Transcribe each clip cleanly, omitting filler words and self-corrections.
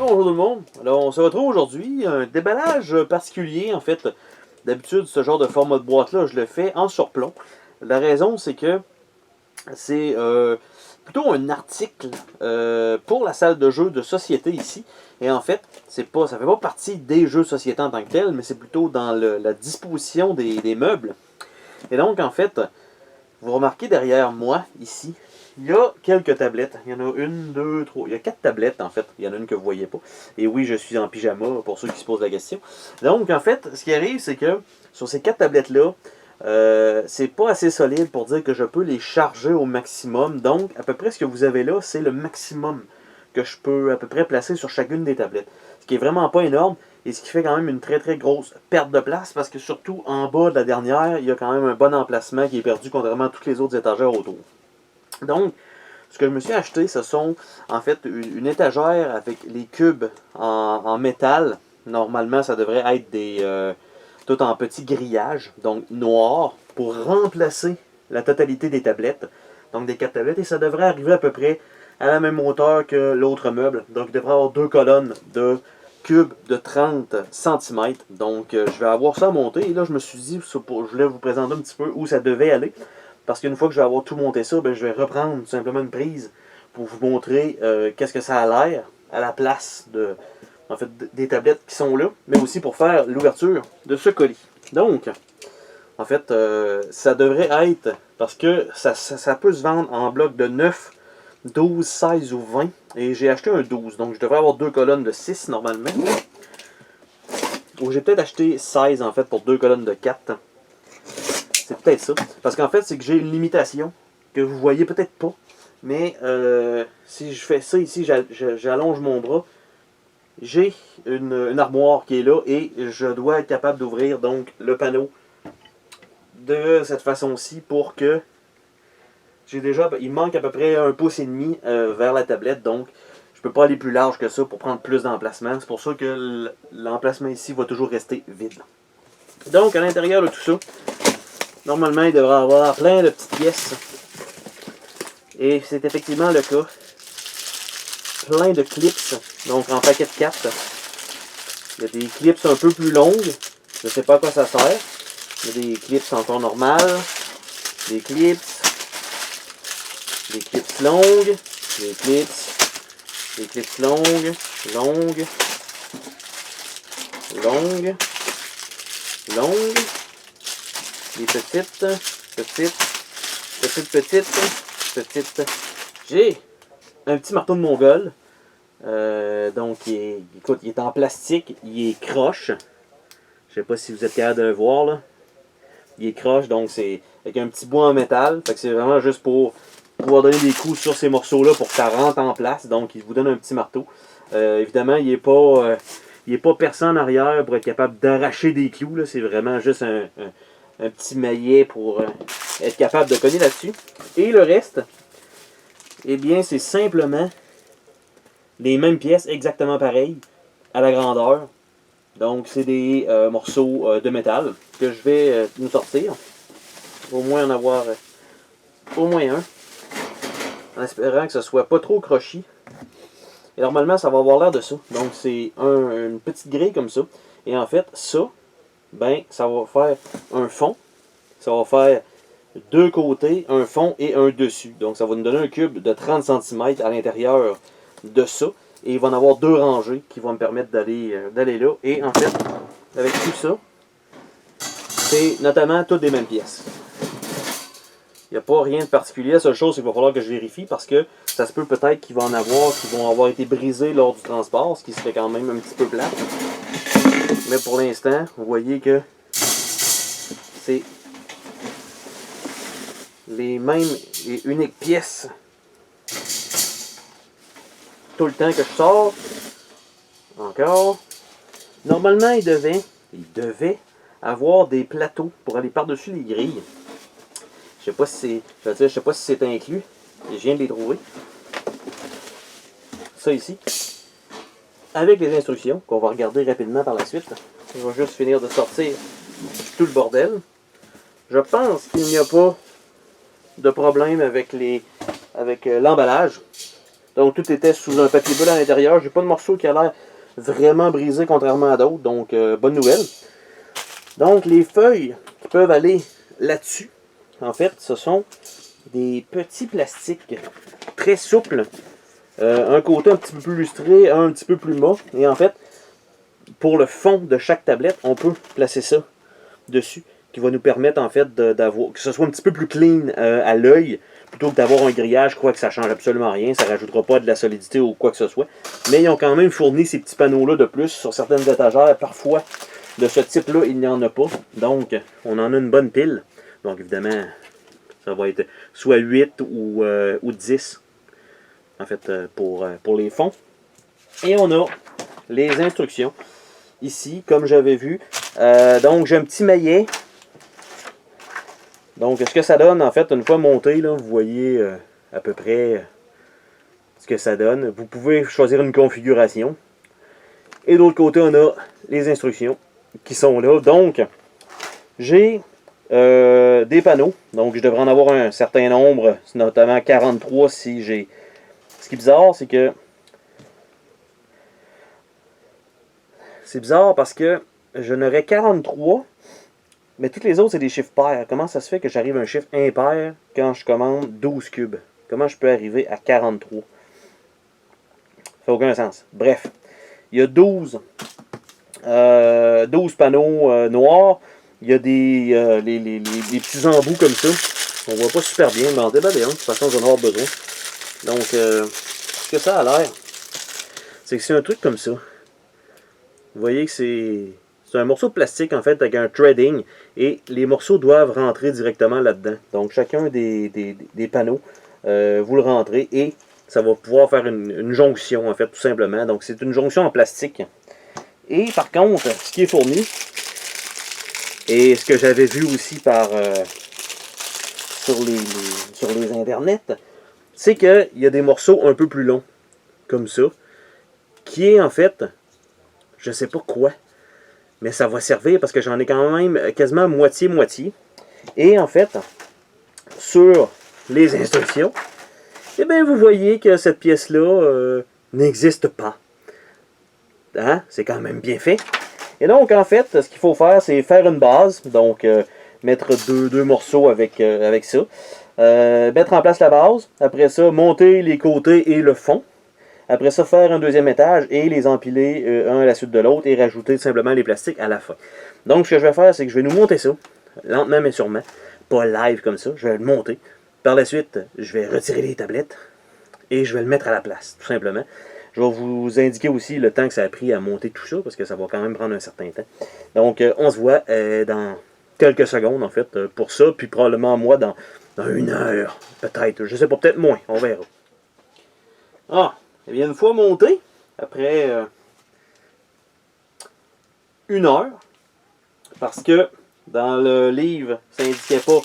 Bonjour tout le monde. Alors, on se retrouve aujourd'hui, un déballage particulier en fait. D'habitude, ce genre de format de boîte-là, je le fais en surplomb. La raison, c'est que c'est plutôt un article pour la salle de jeu de société ici. Et en fait, ça fait pas partie des jeux de société en tant que tel, mais c'est plutôt dans la disposition des meubles. Et donc, en fait, vous remarquez derrière moi, ici, il y a quelques tablettes. Il y en a une, deux, trois. Il y a 4 tablettes, en fait. Il y en a une que vous ne voyez pas. Et oui, je suis en pyjama, pour ceux qui se posent la question. Donc, en fait, ce qui arrive, c'est que sur ces 4 tablettes-là, c'est pas assez solide pour dire que je peux les charger au maximum. Donc, à peu près ce que vous avez là, c'est le maximum que je peux à peu près placer sur chacune des tablettes. Ce qui est vraiment pas énorme. Et ce qui fait quand même une très très grosse perte de place parce que surtout en bas de la dernière, il y a quand même un bon emplacement qui est perdu contrairement à toutes les autres étagères autour. Donc, ce que je me suis acheté, ce sont en fait une étagère avec les cubes en métal. Normalement, ça devrait être tout en petits grillages, donc noirs, pour remplacer la totalité des tablettes. Donc des 4 tablettes, et ça devrait arriver à peu près à la même hauteur que l'autre meuble. Donc il devrait avoir 2 colonnes de cubes de 30 cm. Donc je vais avoir ça monté. Et là, je me suis dit, je voulais vous présenter un petit peu où ça devait aller. Parce qu'une fois que je vais avoir tout monté ça, ben, je vais reprendre tout simplement une prise pour vous montrer qu'est-ce que ça a l'air à la place des tablettes qui sont là, mais aussi pour faire l'ouverture de ce colis. Donc, en fait, ça devrait être, parce que ça peut se vendre en bloc de 9, 12, 16 ou 20, et j'ai acheté un 12, donc je devrais avoir 2 colonnes de 6 normalement. Ou j'ai peut-être acheté 16 en fait pour 2 colonnes de 4. C'est peut-être ça. Parce qu'en fait, c'est que j'ai une limitation que vous voyez peut-être pas. Mais si je fais ça ici, j'allonge mon bras. J'ai une armoire qui est là et je dois être capable d'ouvrir donc le panneau de cette façon-ci pour que il manque à peu près 1,5 pouce vers la tablette. Donc, je ne peux pas aller plus large que ça pour prendre plus d'emplacement. C'est pour ça que l'emplacement ici va toujours rester vide. Donc, à l'intérieur de tout ça, normalement, il devrait y avoir plein de petites pièces. Et c'est effectivement le cas. Plein de clips, donc en paquet de 4. Il y a des clips un peu plus longues. Je ne sais pas à quoi ça sert. Il y a des clips encore normales. Des clips longues. Des clips longues. Longues. Des petites. J'ai un petit marteau de Mongol. Donc, écoute, il est en plastique. Il est croche. Je sais pas si vous êtes capable de le voir, là. Il est croche, donc c'est avec un petit bois en métal. Fait que c'est vraiment juste pour pouvoir donner des coups sur ces morceaux-là pour que ça rentre en place. Donc, il vous donne un petit marteau. Évidemment, il n'est pas perçant en arrière pour être capable d'arracher des clous. C'est vraiment juste un petit maillet pour être capable de cogner là-dessus. Et le reste, eh bien, c'est simplement les mêmes pièces, exactement pareilles, à la grandeur. Donc, c'est des morceaux de métal que je vais nous sortir. Au moins en avoir au moins un. En espérant que ce soit pas trop crochi. Et normalement, ça va avoir l'air de ça. Donc, c'est une petite grille comme ça. Et en fait, ça, ben, ça va faire un fond. Ça va faire 2 côtés, un fond et un dessus. Donc, ça va nous donner un cube de 30 cm à l'intérieur de ça. Et il va en avoir 2 rangées qui vont me permettre d'aller là. Et en fait, avec tout ça, c'est notamment toutes des mêmes pièces. Il n'y a pas rien de particulier. La seule chose, c'est qu'il va falloir que je vérifie parce que ça se peut peut-être qu'il va en avoir qui vont avoir été brisés lors du transport, ce qui serait quand même un petit peu plate. Mais pour l'instant, vous voyez que c'est les mêmes et uniques pièces tout le temps que je sors. Encore. Normalement, il devait avoir des plateaux pour aller par-dessus les grilles. Je sais pas si c'est inclus. Je viens de les trouver. Ça ici. Avec les instructions qu'on va regarder rapidement par la suite. Je vais juste finir de sortir tout le bordel. Je pense qu'il n'y a pas de problème avec l'emballage. Donc tout était sous un papier bulle à l'intérieur. J'ai pas de morceau qui a l'air vraiment brisé contrairement à d'autres. Donc bonne nouvelle. Donc les feuilles qui peuvent aller là-dessus, en fait, ce sont des petits plastiques très souples. Un côté un petit peu plus lustré, un petit peu plus mat. Et en fait, pour le fond de chaque tablette, on peut placer ça dessus, qui va nous permettre en fait d'avoir que ce soit un petit peu plus clean à l'œil, plutôt que d'avoir un grillage. Je crois que ça change absolument rien, ça ne rajoutera pas de la solidité ou quoi que ce soit. Mais ils ont quand même fourni ces petits panneaux-là de plus sur certaines étagères. Parfois, de ce type-là, il n'y en a pas. Donc, on en a une bonne pile. Donc, évidemment, ça va être soit 8 ou 10, en fait, pour les fonds. Et on a les instructions, ici, comme j'avais vu. Donc, j'ai un petit maillet. Donc, ce que ça donne, en fait, une fois monté, là, vous voyez à peu près ce que ça donne. Vous pouvez choisir une configuration. Et de l'autre côté, on a les instructions qui sont là. Donc, j'ai des panneaux. Donc, je devrais en avoir un certain nombre, notamment 43 si j'ai... Ce qui est bizarre, c'est que... C'est bizarre parce que je n'aurais 43, mais toutes les autres, c'est des chiffres pairs. Comment ça se fait que j'arrive à un chiffre impair quand je commande 12 cubes? Comment je peux arriver à 43? Ça fait aucun sens. Bref, il y a 12 panneaux noirs. Il y a les petits embouts comme ça. On voit pas super bien, mais en déballer, de toute façon, j'en ai besoin. Donc, ce que ça a l'air, c'est que c'est un truc comme ça. Vous voyez que c'est un morceau de plastique, en fait, avec un threading. Et les morceaux doivent rentrer directement là-dedans. Donc, chacun des panneaux, vous le rentrez et ça va pouvoir faire une jonction, en fait, tout simplement. Donc, c'est une jonction en plastique. Et par contre, ce qui est fourni, et ce que j'avais vu aussi sur les internets, c'est qu'il y a des morceaux un peu plus longs, comme ça, qui est en fait, je sais pas quoi, mais ça va servir parce que j'en ai quand même quasiment moitié-moitié. Et en fait, sur les instructions, eh bien, vous voyez que cette pièce-là n'existe pas. Hein? C'est quand même bien fait. Et donc, en fait, ce qu'il faut faire, c'est faire une base. Donc, mettre deux morceaux avec ça. Mettre en place la base. Après ça, monter les côtés et le fond. Après ça, faire un deuxième étage et les empiler un à la suite de l'autre et rajouter simplement les plastiques à la fin. Donc, ce que je vais faire, c'est que je vais nous monter ça, lentement mais sûrement. Pas live comme ça, je vais le monter. Par la suite, je vais retirer les tablettes et je vais le mettre à la place, tout simplement. Je vais vous indiquer aussi le temps que ça a pris à monter tout ça, parce que ça va quand même prendre un certain temps. Donc, on se voit dans quelques secondes, en fait, pour ça, puis probablement moi dans 1 heure, peut-être, je sais pas, peut-être moins, on verra. Ah, et bien une fois monté, après 1 heure, parce que dans le livre, ça indiquait pas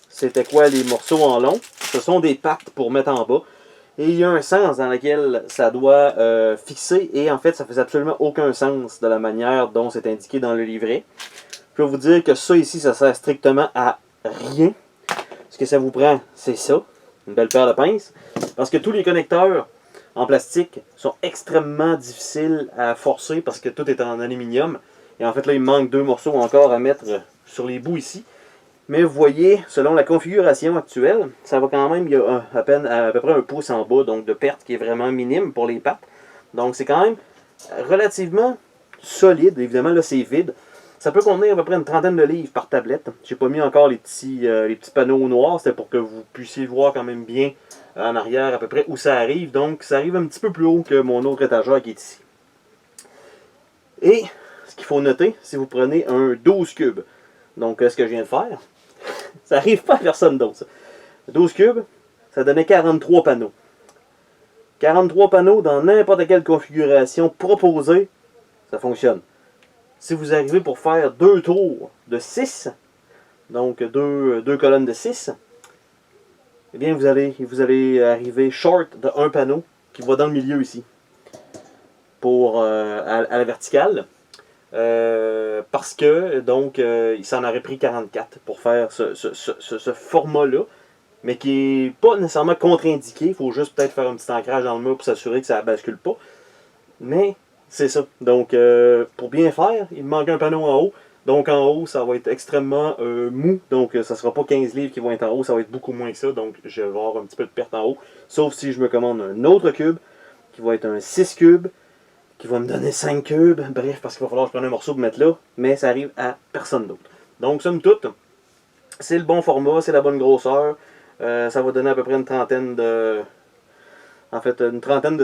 c'était quoi les morceaux en long. Ce sont des pattes pour mettre en bas. Et il y a un sens dans lequel ça doit fixer. Et en fait, ça faisait absolument aucun sens de la manière dont c'est indiqué dans le livret. Je peux vous dire que ça ici, ça sert strictement à rien. Ce que ça vous prend, c'est ça. Une belle paire de pinces. Parce que tous les connecteurs en plastique sont extrêmement difficiles à forcer parce que tout est en aluminium. Et en fait, là, il me manque 2 morceaux encore à mettre sur les bouts ici. Mais vous voyez, selon la configuration actuelle, ça va quand même, il y a à peu près 1 pouce en bas, donc de perte qui est vraiment minime pour les pattes. Donc c'est quand même relativement solide. Évidemment, là, c'est vide. Ça peut contenir à peu près une trentaine de livres par tablette. J'ai pas mis encore les petits panneaux noirs. C'était pour que vous puissiez voir quand même bien en arrière à peu près où ça arrive. Donc, ça arrive un petit peu plus haut que mon autre étagère qui est ici. Et, ce qu'il faut noter, si vous prenez un 12 cubes, donc ce que je viens de faire, ça n'arrive pas à personne d'autre, ça. 12 cubes, ça donnait 43 panneaux. 43 panneaux dans n'importe quelle configuration proposée, ça fonctionne. Si vous arrivez pour faire 2 tours de 6, donc 2 colonnes de 6, eh bien vous allez arriver short de 1 panneau qui va dans le milieu ici, à la verticale. Parce que, donc, il s'en aurait pris 44 pour faire ce format-là. mais qui n'est pas nécessairement contre-indiqué. Il faut juste peut-être faire un petit ancrage dans le mur pour s'assurer que ça ne bascule pas. Mais c'est ça. Donc, pour bien faire, il me manque un panneau en haut. Donc, en haut, ça va être extrêmement mou. Donc, ça ne sera pas 15 livres qui vont être en haut. Ça va être beaucoup moins que ça. Donc, je vais avoir un petit peu de perte en haut. Sauf si je me commande un autre cube, qui va être un 6 cubes, qui va me donner 5 cubes. Bref, parce qu'il va falloir que je prenne un morceau pour mettre là. Mais ça arrive à personne d'autre. Donc, somme toute, c'est le bon format, c'est la bonne grosseur. Ça va donner à peu près une trentaine de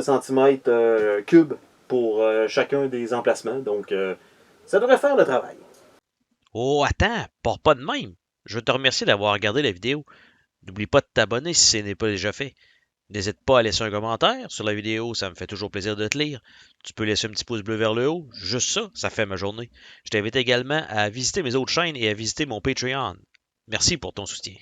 centimètres cubes pour chacun des emplacements. Donc, ça devrait faire le travail. Oh, attends, pars pas de même. Je veux te remercier d'avoir regardé la vidéo. N'oublie pas de t'abonner si ce n'est pas déjà fait. N'hésite pas à laisser un commentaire sur la vidéo, ça me fait toujours plaisir de te lire. Tu peux laisser un petit pouce bleu vers le haut, juste ça, ça fait ma journée. Je t'invite également à visiter mes autres chaînes et à visiter mon Patreon. Merci pour ton soutien.